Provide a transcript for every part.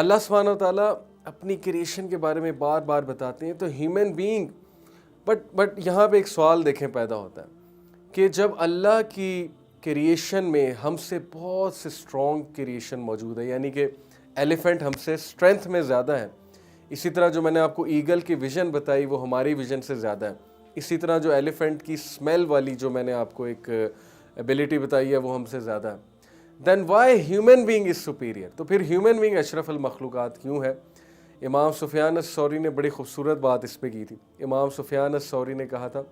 اللہ سبحانہ و تعالیٰ اپنی کریشن کے بارے میں بار بار بتاتے ہیں، تو ہیومن بینگ بٹ یہاں پہ ایک سوال دیکھیں پیدا ہوتا ہے کہ جب اللہ کی کریشن میں ہم سے بہت سے اسٹرانگ کریشن موجود ہے، یعنی کہ ایلیفنٹ ہم سے اسٹرینتھ میں زیادہ ہے، اسی طرح جو میں نے آپ کو ایگل کی ویژن بتائی وہ ہماری ویژن سے زیادہ ہے، اسی طرح جو ایلیفنٹ کی اسمیل والی جو میں نے آپ کو ایک ایبیلٹی بتائی ہے وہ ہم سے زیادہ ہے، then why human being is superior? تو پھر ہیومن بینگ اشرف المخلوقات کیوں ہے؟ امام سفیان الثوری نے بڑی خوبصورت بات اس پہ کی تھی۔ امام سفیان الثوری نے کہا تھا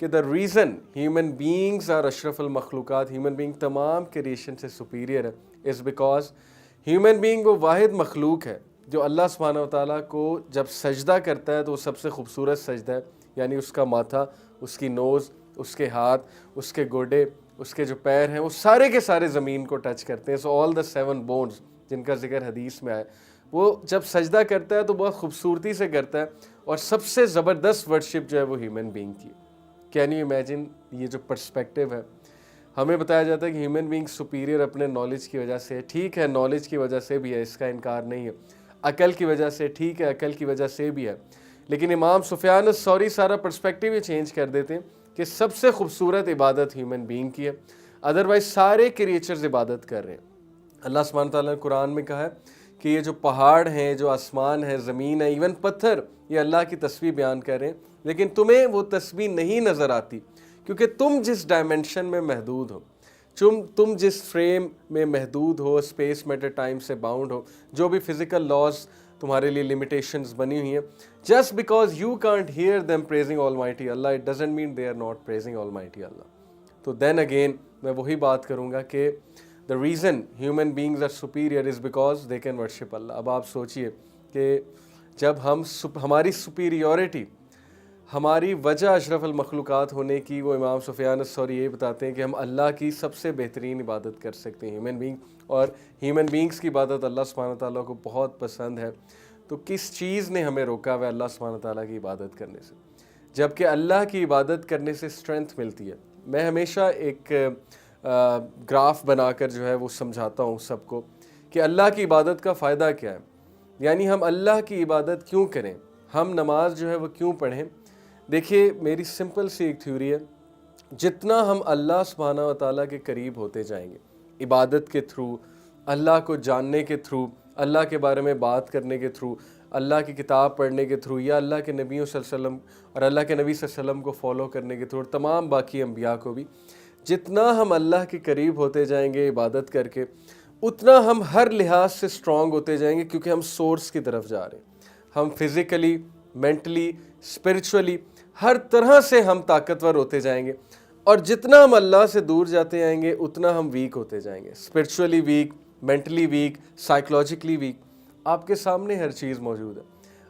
کہ the reason human beings are اشرف المخلوقات، ہیومن بینگ تمام کریشن سے سپیریئر ہے، از بیکاز ہیومن بینگ وہ واحد مخلوق ہے جو اللہ سبحانہ و تعالیٰ کو جب سجدہ کرتا ہے تو وہ سب سے خوبصورت سجدہ ہے، یعنی اس کا ماتھا، اس کی نوز، اس کے ہاتھ، اس کے گوڈے، اس کے جو پیر ہیں وہ سارے کے سارے زمین کو ٹچ کرتے ہیں۔ سو آل دا 7 بونز جن کا ذکر حدیث میں آئے، وہ جب سجدہ کرتا ہے تو بہت خوبصورتی سے کرتا ہے، اور سب سے زبردست ورشپ جو ہے وہ ہیومن بینگ کی۔ کین یو امیجن یہ جو پرسپیکٹیو ہے؟ ہمیں بتایا جاتا ہے کہ ہیومن بینگ سپیریئر اپنے نالج کی وجہ سے، ٹھیک ہے نالج کی وجہ سے بھی ہے، اس کا انکار نہیں ہے، عقل کی وجہ سے، ٹھیک ہے عقل کی وجہ سے بھی ہے، لیکن امام سفیان الثوری سارا پرسپیکٹیو ہی چینج کر دیتے ہیں کہ سب سے خوبصورت عبادت ہیومن بینگ کی ہے، ادروائز سارے کریچرز عبادت کر رہے ہیں۔ اللہ سبحانہ تعالیٰ نے قرآن میں کہا ہے کہ یہ جو پہاڑ ہیں، جو آسمان ہے، زمین ہے، ایون پتھر، یہ اللہ کی تسبیح بیان کر رہے ہیں، لیکن تمہیں وہ تسبیح نہیں نظر آتی کیونکہ تم جس ڈائمنشن میں محدود ہو، تم جس فریم میں محدود ہو، اسپیس میٹر ٹائم سے باؤنڈ ہو، جو بھی فزیکل لاز تمہارے لیے لمیٹیشنز بنی ہوئی ہیں، just because you can't hear them praising almighty Allah, it doesn't mean they are not praising almighty Allah. تو دین اگین میں وہی بات کروں گا کہ the reason human beings are superior is because they can worship اللہ۔ اب آپ سوچئے کہ جب ہماری superiority، ہماری وجہ اشرف المخلوقات ہونے کی، وہ امام سفیان الثوری یہ بتاتے ہیں کہ ہم اللہ کی سب سے بہترین عبادت کر سکتے ہیں ہیومن بینگ، اور ہیومن بینگز کی عبادت اللہ سبحانہ تعالیٰ کو بہت پسند ہے، تو کس چیز نے ہمیں روکا ہوا ہے اللہ سبحانہ تعالیٰ کی عبادت کرنے سے؟ جبکہ اللہ کی عبادت کرنے سے اسٹرینتھ ملتی ہے۔ میں ہمیشہ ایک گراف بنا کر جو ہے وہ سمجھاتا ہوں سب کو کہ اللہ کی عبادت کا فائدہ کیا ہے، یعنی ہم اللہ کی عبادت کیوں کریں، ہم نماز جو ہے وہ کیوں پڑھیں۔ دیکھیے میری سمپل سی ایک تھیوری ہے، جتنا ہم اللہ سبحانہ و تعالیٰ کے قریب ہوتے جائیں گے عبادت کے تھرو، اللہ کو جاننے کے تھرو، اللہ کے بارے میں بات کرنے کے تھرو، اللہ کی کتاب پڑھنے کے تھرو، یا اللہ کے نبیوں صلی اللہ علیہ وسلم اور اللہ کے نبی صلی اللہ علیہ وسلم کو فالو کرنے کے تھرو، تمام باقی انبیاء کو بھی، جتنا ہم اللہ کے قریب ہوتے جائیں گے عبادت کر کے، اتنا ہم ہر لحاظ سے اسٹرانگ ہوتے جائیں گے، کیونکہ ہم سورس کی طرف جا رہے ہیں، ہم فزیکلی، مینٹلی، اسپرچولی، ہر طرح سے ہم طاقتور ہوتے جائیں گے، اور جتنا ہم اللہ سے دور جاتے جائیں گے اتنا ہم ویک ہوتے جائیں گے، spiritually weak, mentally weak, psychologically weak. آپ کے سامنے ہر چیز موجود ہے،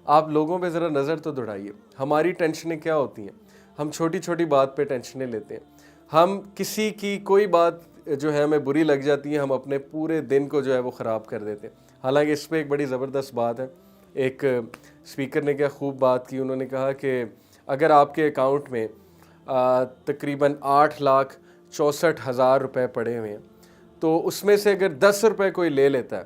آپ لوگوں پہ ذرا نظر تو دوڑائیے، ہماری ٹینشنیں کیا ہوتی ہیں؟ ہم چھوٹی چھوٹی بات پہ ٹینشنیں لیتے ہیں، ہم کسی کی کوئی بات جو ہے ہمیں بری لگ جاتی ہے، ہم اپنے پورے دن کو جو ہے وہ خراب کر دیتے ہیں۔ حالانکہ اس پہ ایک بڑی زبردست بات ہے، ایک اسپیکر نے کیا خوب بات کی، انہوں نے کہا کہ اگر آپ کے اکاؤنٹ میں تقریباً 8,64,000 روپے پڑے ہوئے ہیں، تو اس میں سے اگر 10 روپے کوئی لے لیتا ہے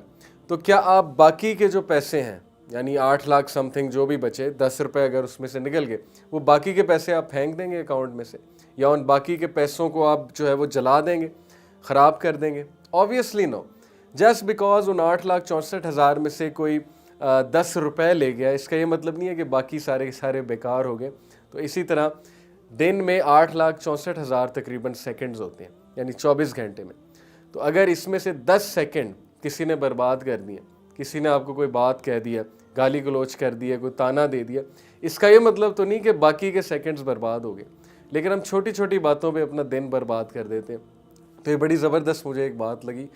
تو کیا آپ باقی کے جو پیسے ہیں، یعنی 8 لاکھ سم تھنگ جو بھی بچے، 10 روپے اگر اس میں سے نکل گئے، وہ باقی کے پیسے آپ پھینک دیں گے اکاؤنٹ میں سے، یا ان باقی کے پیسوں کو آپ جو ہے وہ جلا دیں گے، خراب کر دیں گے؟ آبویسلی نو، جسٹ بیکاز ان 8,64,000 میں سے کوئی 10 روپے لے گیا، اس کا یہ مطلب نہیں ہے کہ باقی سارے بیکار ہو گئے۔ تو اسی طرح دن میں 8,64,000 تقریباً سیکنڈز ہوتے ہیں، یعنی 24 گھنٹے میں، تو اگر اس میں سے 10 سیکنڈ کسی نے برباد کر دیے، کسی نے آپ کو کوئی بات کہہ دیا، گالی گلوچ کر دیا، کوئی تانا دے دیا، اس کا یہ مطلب تو نہیں کہ باقی کے سیکنڈز برباد ہو گئے، لیکن ہم چھوٹی چھوٹی باتوں پہ اپنا دن برباد کر دیتے ہیں۔ تو یہ بڑی زبردست مجھے ایک بات لگی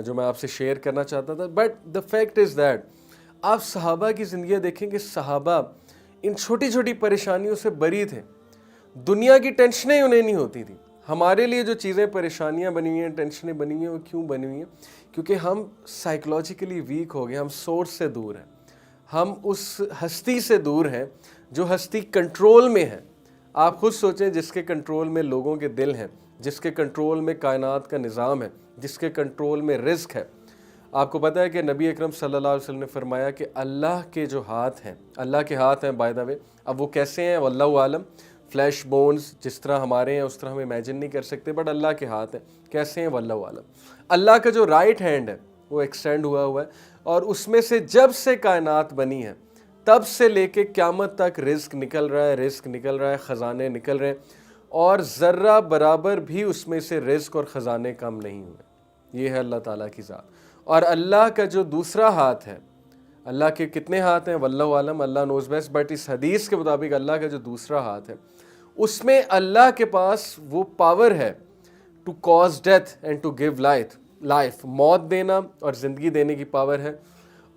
جو میں آپ سے شیئر کرنا چاہتا تھا، but the fact is that آپ صحابہ کی زندگیاں دیکھیں کہ صحابہ ان چھوٹی چھوٹی پریشانیوں سے بری تھے، دنیا کی ٹینشنیں انہیں نہیں ہوتی تھیں۔ ہمارے لیے جو چیزیں پریشانیاں بنی ہوئی ہیں، ٹینشنیں بنی ہوئی ہیں، وہ کیوں بنی ہوئی ہیں؟ کیونکہ ہم سائیکولوجیکلی ویک ہو گئے، ہم سورس سے دور ہیں، ہم اس ہستی سے دور ہیں جو ہستی کنٹرول میں ہے۔ آپ خود سوچیں، جس کے کنٹرول میں لوگوں کے دل ہیں، جس کے کنٹرول میں کائنات کا نظام ہے، جس کے کنٹرول میں رزق ہے، آپ کو پتہ ہے کہ نبی اکرم صلی اللہ علیہ وسلم نے فرمایا کہ اللہ کے جو ہاتھ ہیں، اللہ کے ہاتھ ہیں بائی دا وے، اب وہ کیسے ہیں واللہ عالم، فلیش بونز جس طرح ہمارے ہیں اس طرح ہم امیجن نہیں کر سکتے، بٹ اللہ کے ہاتھ ہیں، کیسے ہیں واللہ عالم۔ اللہ کا جو رائٹ ہینڈ ہے وہ ایکسٹینڈ ہوا ہے، اور اس میں سے جب سے کائنات بنی ہے تب سے لے کے قیامت تک رزق نکل رہا ہے، خزانے نکل رہے ہیں، اور ذرہ برابر بھی اس میں سے رزق اور خزانے کم نہیں ہوئے۔ یہ ہے اللہ تعالیٰ کی ذات۔ اور اللہ کا جو دوسرا ہاتھ ہے، اللہ کے کتنے ہاتھ ہیں واللہ عالم، اللہ نوز بیسٹ، بٹ اس حدیث کے مطابق اللہ کا جو دوسرا ہاتھ ہے اس میں اللہ کے پاس وہ پاور ہے to cause death and to give life, موت دینا اور زندگی دینے کی پاور ہے،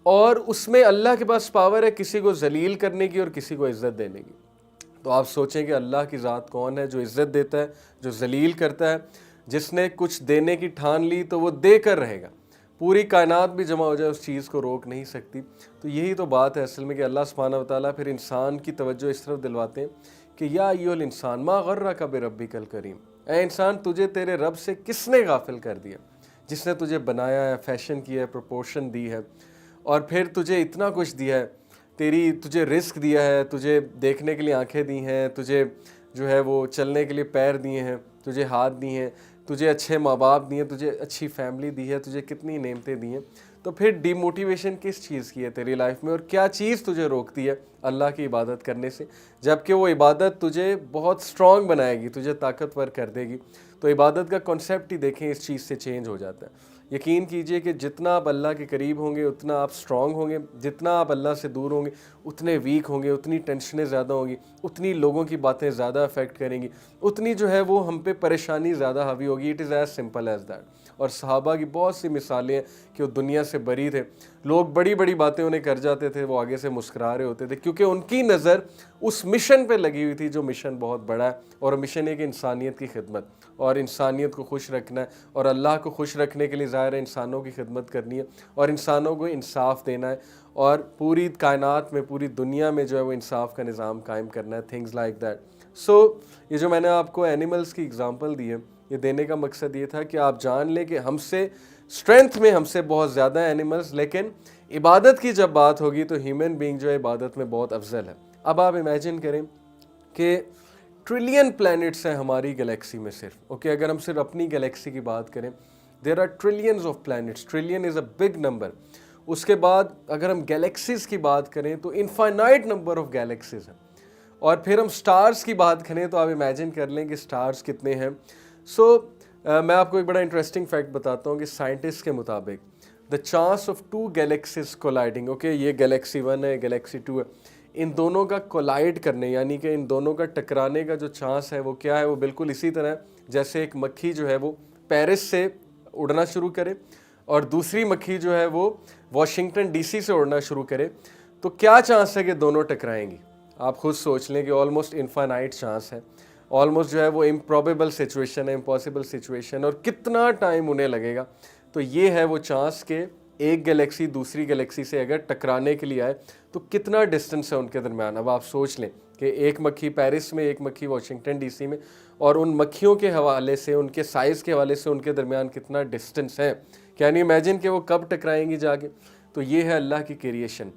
اور اس میں اللہ کے پاس پاور ہے کسی کو ذلیل کرنے کی اور کسی کو عزت دینے کی۔ تو آپ سوچیں کہ اللہ کی ذات کون ہے جو عزت دیتا ہے، جو ذلیل کرتا ہے، جس نے کچھ دینے کی ٹھان لی تو وہ دے کر رہے گا، پوری کائنات بھی جمع ہو جائے اس چیز کو روک نہیں سکتی۔ تو یہی تو بات ہے اصل میں کہ اللہ سبحانہ و تعالیٰ پھر انسان کی توجہ اس طرف دلواتے ہیں کہ یا ایھا الانسان ما غرک بربک الکریم، اے انسان تجھے تیرے رب سے کس نے غافل کر دیا، جس نے تجھے بنایا ہے، فیشن کیا ہے، پروپورشن دی ہے، اور پھر تجھے اتنا کچھ دیا ہے، تجھے رزق دیا ہے، تجھے دیکھنے کے لیے آنکھیں دی ہیں، تجھے جو ہے وہ چلنے کے لیے پیر دیے ہیں، تجھے ہاتھ دیے ہیں، تجھے اچھے ماں باپ دیے ہیں، تجھے اچھی فیملی دی ہے، تجھے کتنی نعمتیں دی ہیں۔ تو پھر ڈی موٹیویشن کس چیز کی ہے تیری لائف میں، اور کیا چیز تجھے روکتی ہے اللہ کی عبادت کرنے سے، جبکہ وہ عبادت تجھے بہت سٹرونگ بنائے گی، تجھے طاقتور کر دے گی۔ تو عبادت کا کنسیپٹ ہی دیکھیں اس چیز سے چینج ہو جاتا ہے۔ یقین کیجئے کہ جتنا آپ اللہ کے قریب ہوں گے اتنا آپ سٹرونگ ہوں گے، جتنا آپ اللہ سے دور ہوں گے اتنے ویک ہوں گے، اتنی ٹینشنیں زیادہ ہوں گی، اتنی لوگوں کی باتیں زیادہ افیکٹ کریں گی، اتنی جو ہے وہ ہم پہ پریشانی زیادہ حاوی ہوگی۔ It is as simple as that. اور صحابہ کی بہت سی مثالیں ہیں کہ وہ دنیا سے بری تھے، لوگ بڑی بڑی باتیں انہیں کر جاتے تھے، وہ آگے سے مسکرا رہے ہوتے تھے، کیونکہ ان کی نظر اس مشن پہ لگی ہوئی تھی جو مشن بہت بڑا ہے، اور مشن ہے کہ انسانیت کی خدمت، اور انسانیت کو خوش رکھنا ہے، اور اللہ کو خوش رکھنے کے لیے ظاہر ہے انسانوں کی خدمت کرنی ہے، اور انسانوں کو انصاف دینا ہے، اور پوری کائنات میں، پوری دنیا میں جو ہے وہ انصاف کا نظام قائم کرنا ہے، تھنگز لائک دیٹ۔ سو یہ جو میں نے آپ کو اینیملز کی اگزامپل دی ہے، یہ دینے کا مقصد یہ تھا کہ آپ جان لیں کہ ہم سے اسٹرینتھ میں ہم سے بہت زیادہ ہیں اینیملز، لیکن عبادت کی جب بات ہوگی تو ہیومن بینگ جو ہے عبادت میں بہت افضل ہے۔ اب آپ امیجن کریں کہ ٹریلین پلانٹس ہیں ہماری گلیکسی میں صرف، اوکے، اگر ہم صرف اپنی گلیکسی کی بات کریں، there are trillions of planets, trillion is a big number. اس کے بعد اگر ہم گلیکسیز کی بات کریں تو انفائنائٹ نمبر آف گلیکسیز ہیں، اور پھر ہم سٹارز کی بات کریں تو آپ امیجن کر لیں کہ سٹارز کتنے ہیں۔ سو میں آپ کو ایک بڑا انٹرسٹنگ فیکٹ بتاتا ہوں کہ سائنٹسٹ کے مطابق the chance of two galaxies colliding, okay, یہ گلیکسی 1 ہے، گلیکسی 2 ہے، ان دونوں کا کولائڈ کرنے یعنی کہ ان دونوں کا ٹکرانے کا جو چانس ہے وہ کیا ہے، وہ بالکل اسی طرح ہے جیسے ایک مکھی جو ہے وہ پیرس سے اڑنا شروع کرے اور دوسری مکھی جو ہے وہ واشنگٹن ڈی سی سے اڑنا شروع کرے، تو کیا چانس ہے کہ دونوں ٹکرائیں گی؟ آپ خود سوچ لیں کہ آلموسٹ انفائنائٹ چانس ہے، آلموسٹ جو ہے وہ امپروبیبل سچویشن ہے، امپاسبل سچویشن، اور کتنا ٹائم انہیں لگے گا۔ تو یہ ہے وہ چانس کہ ایک گلیکسی دوسری گلیکسی سے اگر ٹکرانے کے لیے آئے تو کتنا ڈسٹنس ہے ان کے درمیان۔ اب آپ سوچ لیں کہ ایک مکھی پیرس میں، ایک مکھی واشنگٹن ڈی سی میں، اور ان مکھیوں کے حوالے سے، ان کے سائز کے حوالے سے ان کے درمیان کتنا ڈسٹنس ہے، کین یو امیجن کہ وہ کب ٹکرائیں گی جا کے؟ تو یہ ہے اللہ کی کریشن۔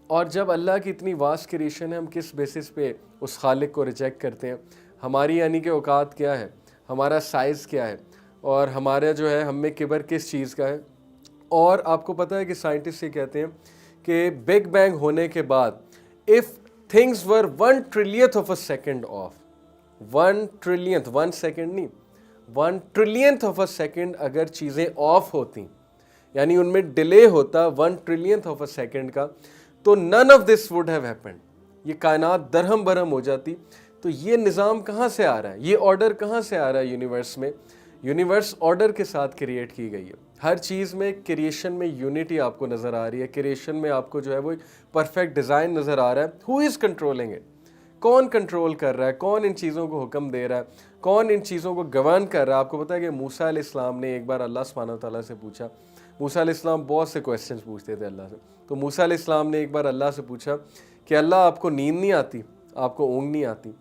اور جب اللہ کی اتنی واسٹ کریشن ہے، ہم کس بیسس پہ اس خالق کو ریجیکٹ کرتے ہیں؟ ہماری یعنی کہ اوقات کیا ہے، ہمارا سائز کیا ہے، اور ہمارا جو ہے ہم میں کبر کس چیز کا ہے؟ اور آپ کو پتہ ہے کہ سائنٹسٹ یہ کہتے ہیں کہ بگ بینگ ہونے کے بعد if things were 1 trillionth of a second off، 1 trillionth، 1 second نہیں، 1 trillionth of a second اگر چیزیں آف ہوتی، یعنی ان میں ڈیلے ہوتا 1 trillionth of a second کا، تو none of this would have happened، یہ کائنات درہم برہم ہو جاتی۔ تو یہ نظام کہاں سے آ رہا ہے، یہ آرڈر کہاں سے آ رہا ہے یونیورس میں؟ یونیورس آرڈر کے ساتھ کریٹ کی گئی ہے، ہر چیز میں کریشن میں یونٹی آپ کو نظر آ رہی ہے، کریشن میں آپ کو جو ہے وہ ایک پرفیکٹ ڈیزائن نظر آ رہا ہے۔ ہو از کنٹرولنگ اٹ، کون کنٹرول کر رہا ہے، کون ان چیزوں کو حکم دے رہا ہے، کون ان چیزوں کو گورن کر رہا ہے؟ آپ کو پتہ ہے کہ موسیٰ علیہ السلام نے ایک بار اللہ سبحانہ وتعالیٰ سے پوچھا، موسیٰ علیہ السلام بہت سے کویسچنز پوچھتے تھے اللہ سے، تو موسیٰ علیہ السلام نے ایک بار اللہ سے پوچھا کہ اللہ آپ کو نیند نہیں آتی، آپ کو اونگ نہیں آتی؟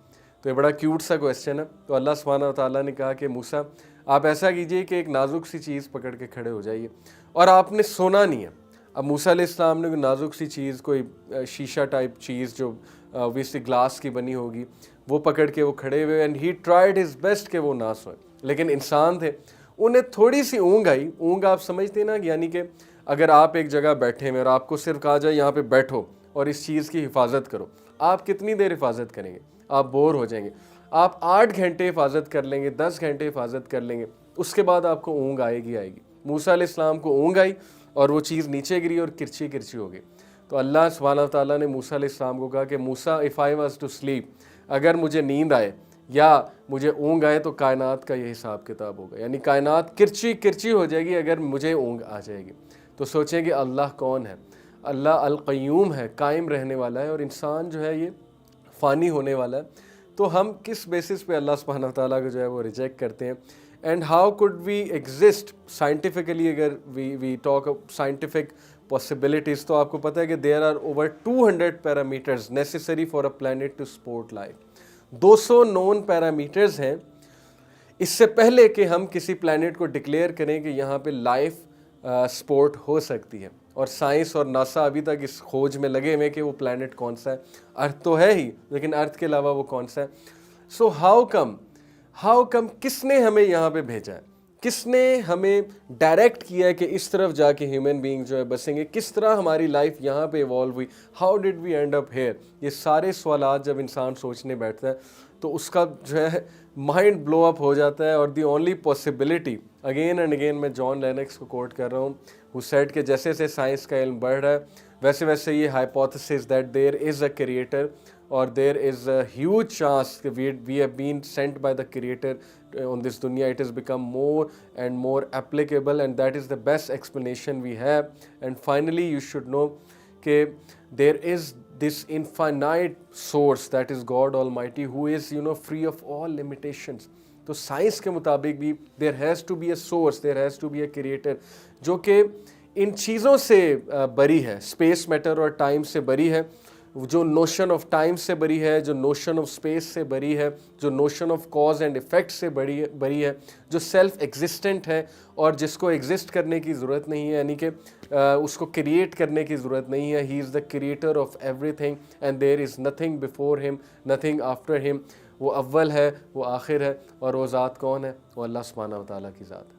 تو یہ بڑا کیوٹ سا کویسچن ہے۔ تو اللہ سبحانہ وتعالیٰ نے کہا کہ موسیٰ آپ ایسا کیجئے کہ ایک نازک سی چیز پکڑ کے کھڑے ہو جائیے، اور آپ نے سونا نہیں ہے. اب موسیٰ علیہ السلام نے کوئی نازک سی چیز, کوئی شیشہ ٹائپ چیز جو obviously گلاس کی بنی ہوگی, وہ پکڑ کے وہ کھڑے ہوئے, and he tried his best کہ وہ نہ سوئیں. لیکن انسان تھے, انہیں تھوڑی سی اونگ آئی. اونگ آپ سمجھتے ہیں نا, یعنی کہ اگر آپ ایک جگہ بیٹھے ہوئے اور آپ کو صرف کہا جائے یہاں پہ بیٹھو اور اس چیز کی حفاظت کرو, آپ کتنی دیر حفاظت کریں گے؟ آپ بور ہو جائیں گے. آپ 8 گھنٹے حفاظت کر لیں گے, 10 گھنٹے حفاظت کر لیں گے, اس کے بعد آپ کو اونگ آئے گی. موسیٰ علیہ السلام کو اونگ آئی اور وہ چیز نیچے گری اور کرچی کرچی ہو گئی. تو اللہ سبحانہ تعالیٰ نے موسیٰ علیہ السلام کو کہا کہ موسیٰ if I was to sleep, اگر مجھے نیند آئے یا مجھے اونگ آئے تو کائنات کا یہ حساب کتاب ہوگا, یعنی کائنات کرچی کرچی ہو جائے گی اگر مجھے اونگ آ جائے گی. تو سوچیں کہ اللہ کون ہے؟ اللہ القیوم ہے, قائم رہنے والا ہے, اور انسان جو ہے یہ فانی ہونے والا ہے. تو ہم کس بیسس پہ اللہ سبحانہ تعالیٰ کو جو ہے وہ ریجیکٹ کرتے ہیں؟ And how could we exist scientifically? اگر وی ٹاک سائنٹیفک پاسبلٹیز, تو آپ کو پتہ ہے کہ there are over 200 parameters necessary for a plant to support life. 200 known parameters ہیں اس سے پہلے کہ ہم کسی پلانٹ کو ڈکلیئر کریں کہ یہاں پہ لائف سپورٹ ہو سکتی ہے. اور سائنس اور ناسا ابھی تک اس کھوج میں لگے ہوئے کہ وہ پلانٹ کون سا ہے. ارتھ تو ہے ہی, لیکن ارتھ کے علاوہ وہ کون سا ہے؟ سو ہاؤ کم کس نے ہمیں یہاں پہ بھیجا ہے؟ کس نے ہمیں ڈائریکٹ کیا ہے کہ اس طرف جا کے ہیومن بینگ جو ہے بسیں گے؟ کس طرح ہماری لائف یہاں پہ ایوالو ہوئی؟ How did we end up here? یہ سارے سوالات جب انسان سوچنے بیٹھتا ہے تو اس کا جو ہے مائنڈ بلو اپ ہو جاتا ہے. اور the only possibility, again and again میں جان لینکس کو کوٹ کر رہا ہوں, who said کہ جیسے جیسے سائنس کا علم بڑھ رہا ہے ویسے ویسے یہ hypothesis that there is a creator اور there is a huge chance کہ we have been sent by the creator on this dunya. It has become more and more applicable, and that is the best explanation we have. And finally you should know کہ there is this infinite source that is God Almighty, who is free of all limitations. تو science کے مطابق بھی there has to be a source, there has to be a creator جو کہ ان چیزوں سے بری ہے, اسپیس میٹر اور ٹائم سے بری ہے, جو نوشن آف ٹائم سے بری ہے, جو نوشن آف اسپیس سے بری ہے, جو notion of cause and effect سے بری ہے, جو سیلف ایگزسٹنٹ ہے اور جس کو ایگزسٹ کرنے کی ضرورت نہیں ہے, یعنی کہ اس کو کریٹ کرنے کی ضرورت نہیں ہے. He is the creator of everything and there is nothing before him, nothing after him. وہ اول ہے, وہ آخر ہے, اور وہ ذات کون ہے؟ وہ اللہ سبحانہ و تعالیٰ کی ذات ہے.